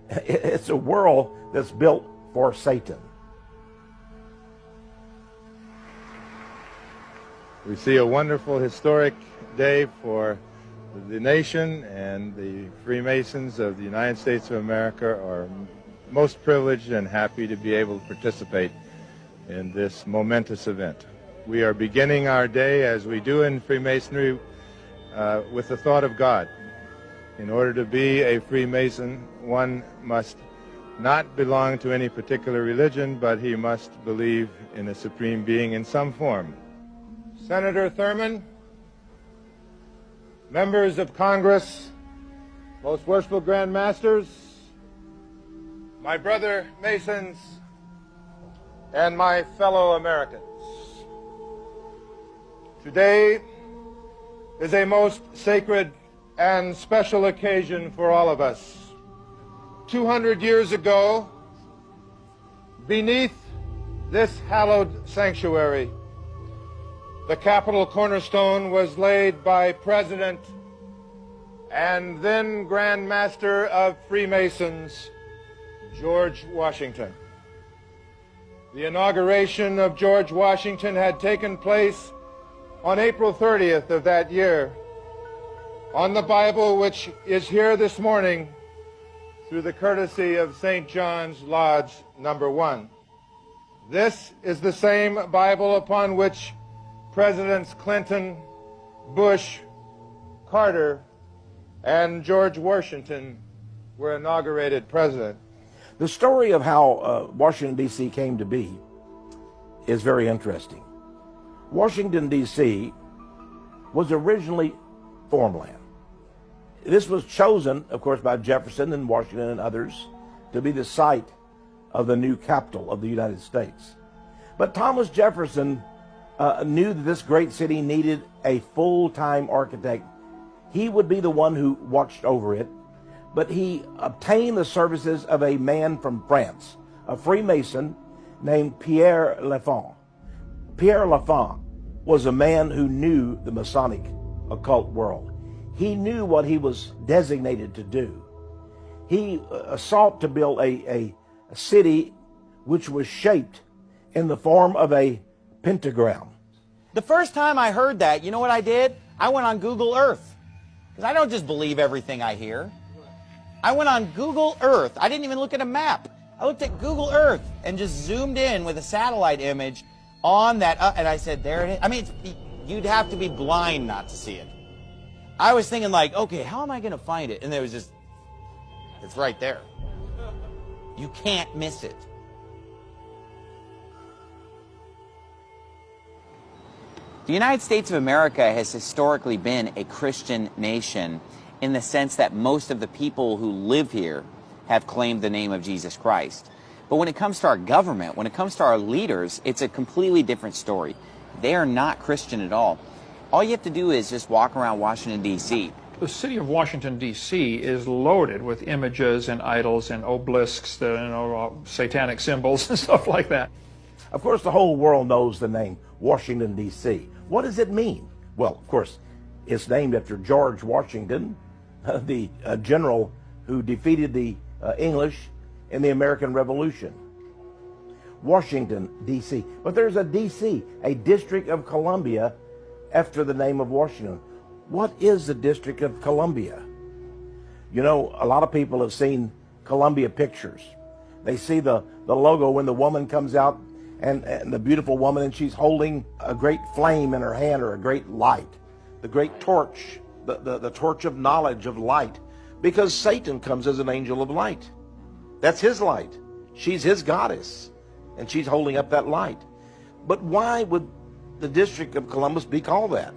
It's a world that's built for Satan. We see a wonderful historic day for the nation, and the Freemasons of the United States of America are most privileged and happy to be able to participate in this momentous event. We are beginning our day, as we do in Freemasonry, with the thought of God. In order to be a Freemason, one must not belong to any particular religion, but he must believe in a supreme being in some form. Senator Thurman, members of Congress, most worshipful Grand Masters, my brother Masons, and my fellow Americans. Today is a most sacred and special occasion for all of us. 200 years ago, beneath this hallowed sanctuary, the Capitol cornerstone was laid by President and then Grand Master of Freemasons, George Washington. The inauguration of George Washington had taken place on April 30th of that year. On the Bible, which is here this morning through the courtesy of St. John's Lodge number 1. This is the same Bible upon which Presidents Clinton, Bush, Carter, and George Washington were inaugurated president. The story of how Washington, D.C. came to be is very interesting. Washington, D.C. was originally farmland. This was chosen, of course, by Jefferson and Washington and others to be the site of the new capital of the United States. But Thomas Jefferson knew that this great city needed a full-time architect. He would be the one who watched over it, but he obtained the services of a man from France, a Freemason named Pierre Lafont. Pierre Lafont was a man who knew the Masonic occult world. He knew what he was designated to do. He sought to build a city which was shaped in the form of a pentagram. The first time I heard that, you know what I did? I went on Google Earth. Because I don't just believe everything I hear. I went on Google Earth. I didn't even look at a map. I looked at Google Earth and just zoomed in with a satellite image on that, and I said, there it is. I mean, you'd have to be blind not to see it. I was thinking like, okay, how am I going to find it? And there was just, it's right there. You can't miss it. The United States of America has historically been a Christian nation in the sense that most of the people who live here have claimed the name of Jesus Christ. But when it comes to our government, when it comes to our leaders, it's a completely different story. They are not Christian at all. All you have to do is just walk around Washington, D.C. The city of Washington, D.C. is loaded with images and idols and obelisks, satanic symbols and stuff like that. Of course, the whole world knows the name Washington, D.C. What does it mean? Well, of course, it's named after George Washington, the general who defeated the English in the American Revolution. Washington, D.C. But there's a D.C., a District of Columbia, after the name of Washington. What is the District of Columbia? You know, a lot of people have seen Columbia pictures. They see the logo when the woman comes out, and the beautiful woman, and she's holding a great flame in her hand, or a great light, the great torch, the torch of knowledge, of light, because Satan comes as an angel of light. That's his light. She's his goddess, and she's holding up that light. But why would the District of Columbus be called that?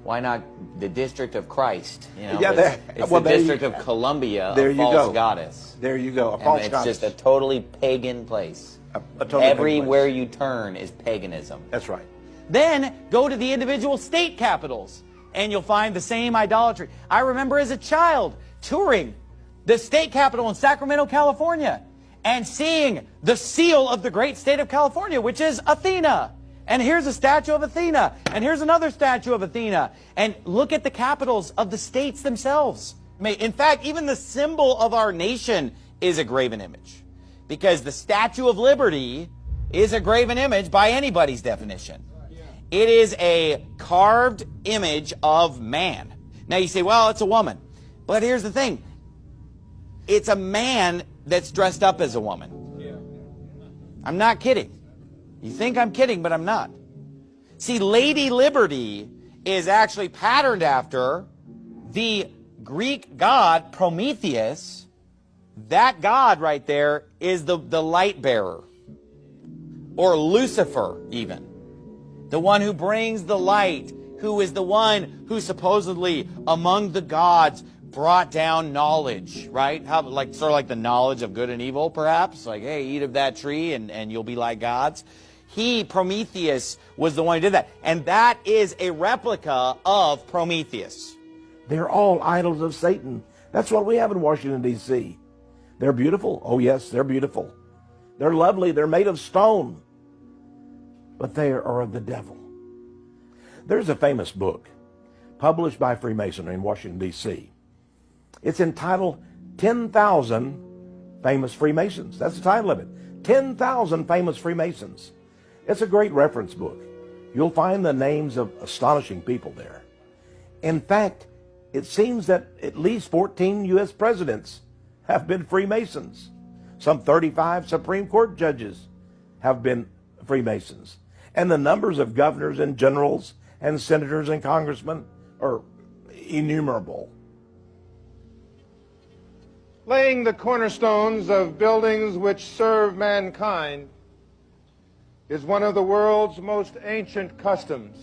Why not the District of Christ? You know, Yeah, it's the District of Columbia, a false goddess. There you go, a And false it's goddess. just a totally pagan place. A totally Everywhere pagan place. you turn is paganism. That's right. Then go to the individual state capitals, and you'll find the same idolatry. I remember as a child touring the state capital in Sacramento, California, and seeing the seal of the great state of California, which is Athena. And here's a statue of Athena, and here's another statue of Athena. And look at the capitals of the states themselves. In fact, even the symbol of our nation is a graven image. Because the Statue of Liberty is a graven image by anybody's definition. It is a carved image of man. Now you say, well, it's a woman. But here's the thing. It's a man that's dressed up as a woman. I'm not kidding. You think I'm kidding, but I'm not. See, Lady Liberty is actually patterned after the Greek god Prometheus. That god right there is the light bearer, or Lucifer even. The one who brings the light, who is the one who supposedly among the gods brought down knowledge, right? How, like, sort of like the knowledge of good and evil, perhaps? Like, hey, eat of that tree and you'll be like gods. He, Prometheus, was the one who did that. And that is a replica of Prometheus. They're all idols of Satan. That's what we have in Washington, D.C. They're beautiful. Oh, yes, they're beautiful. They're lovely. They're made of stone. But they are of the devil. There's a famous book published by Freemasonry in Washington, D.C. It's entitled 10,000 Famous Freemasons. That's the title of it. 10,000 Famous Freemasons. It's a great reference book. You'll find the names of astonishing people there. In fact, it seems that at least 14 U.S. presidents have been Freemasons. Some 35 Supreme Court judges have been Freemasons. And the numbers of governors and generals and senators and congressmen are innumerable. Laying the cornerstones of buildings which serve mankind is one of the world's most ancient customs.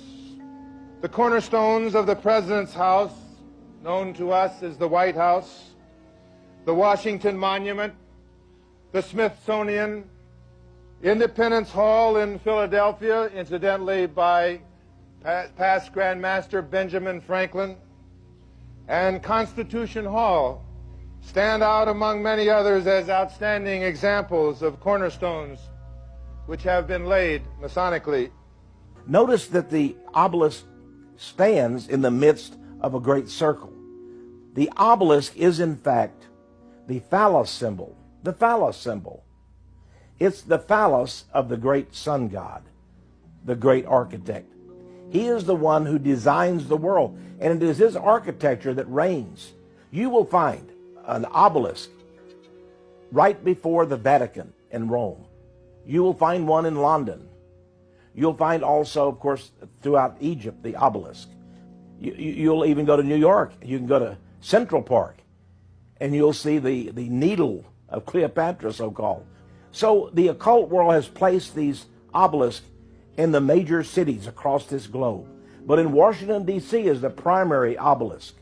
The cornerstones of the President's house, known to us as the White House, the Washington Monument, the Smithsonian, Independence Hall in Philadelphia, incidentally by past Grand Master Benjamin Franklin, and Constitution Hall stand out among many others as outstanding examples of cornerstones which have been laid Masonically. Notice that the obelisk stands in the midst of a great circle. The obelisk is in fact the phallus symbol. The phallus symbol. It's the phallus of the great sun god, the great architect. He is the one who designs the world, and it is his architecture that reigns. You will find an obelisk right before the Vatican in Rome. You will find one in London. You'll find also, of course, throughout Egypt, the obelisk. You'll even go to New York. You can go to Central Park, and you'll see the needle of Cleopatra, so-called. So the occult world has placed these obelisks in the major cities across this globe. But in Washington, D.C. is the primary obelisk.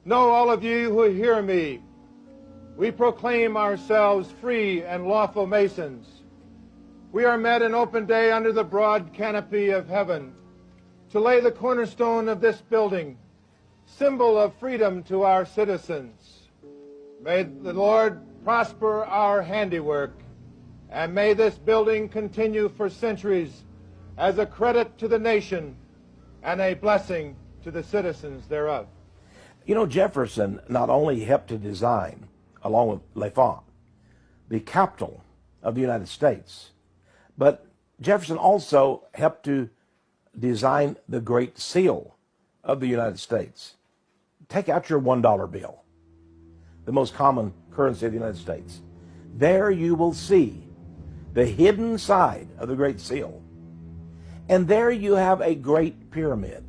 Know all of you who hear me, we proclaim ourselves free and lawful Masons. We are met in open day under the broad canopy of heaven to lay the cornerstone of this building, symbol of freedom to our citizens. May the Lord prosper our handiwork, and may this building continue for centuries as a credit to the nation and a blessing to the citizens thereof. You know, Jefferson not only helped to design, along with L'Enfant, the capital of the United States, but Jefferson also helped to design the Great Seal of the United States. Take out your $1 bill, the most common currency of the United States. There you will see the hidden side of the Great Seal. And there you have a great pyramid,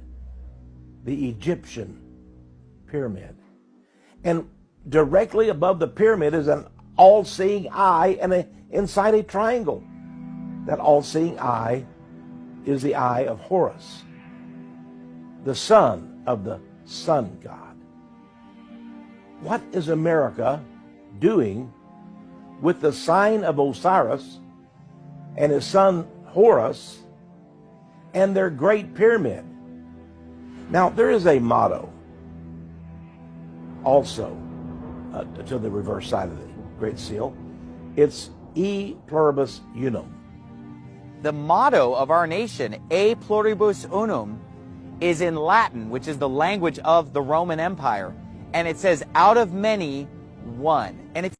the Egyptian pyramid. And directly above the pyramid is an all-seeing eye, and inside a triangle. That all-seeing eye is the eye of Horus, the son of the sun god. What is America doing with the sign of Osiris and his son Horus and their great pyramid? Now, there is a motto also to the reverse side of the Great Seal. It's E pluribus unum. The motto of our nation, E pluribus unum, is in Latin, which is the language of the Roman Empire. And it says, out of many, one. And it's